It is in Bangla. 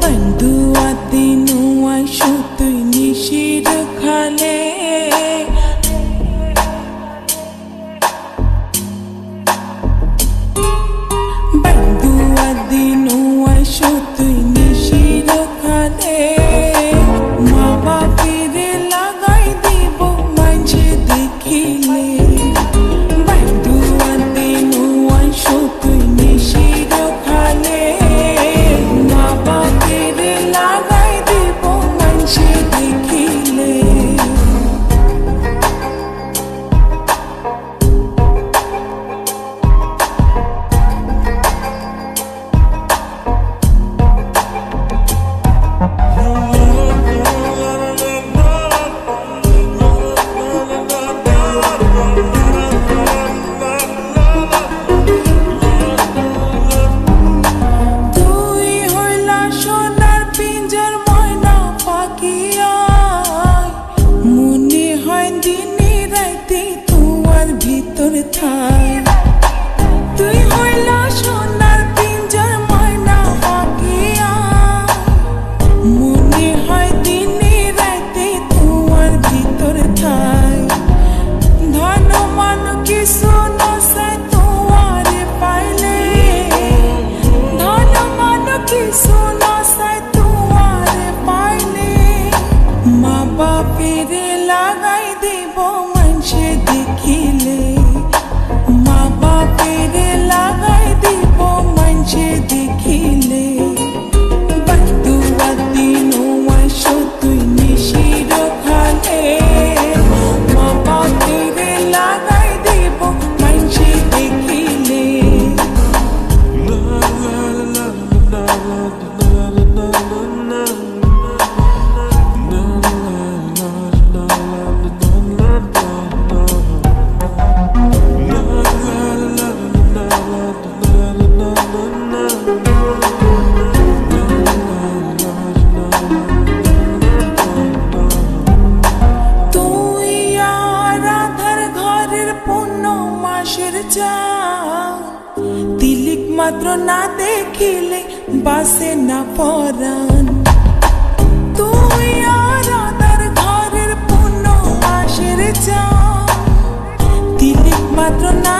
बंधु आदिनु आशु तुई निशिर खाले बंधु आदिनु आशु तुई निशिर खाले मा बापेर लागाई दिब माझे देखिले बंधु आदिनु आशु तुई निशिर खाले मा बापेर लागाई दिब माझे देखिले তুই হইলা সোনার পিঞ্জর ময়না পাখিয়া মনে হয় দিনে রাতে তোমার ভিতর থাই ধন মান কিছু নসাই তোমারে পাইলে ধন মান কিছু নসাই তোমারে পাইলে মা বাপের লাগাই দেব মানুষে দেখিলে মা বাপের লাগাই দিব মানুষে দেখিলে বন্ধু আদিনু আশু তুই নিশির খালে মা বাপের লাগাই দিব মানুষে দেখিলে তিলিক মাত্র না দেখিলে বাসে না পরাণ তুই আর আদার ঘরের পূর্ণ মাসের চাঁদ তিলিক মাত্র না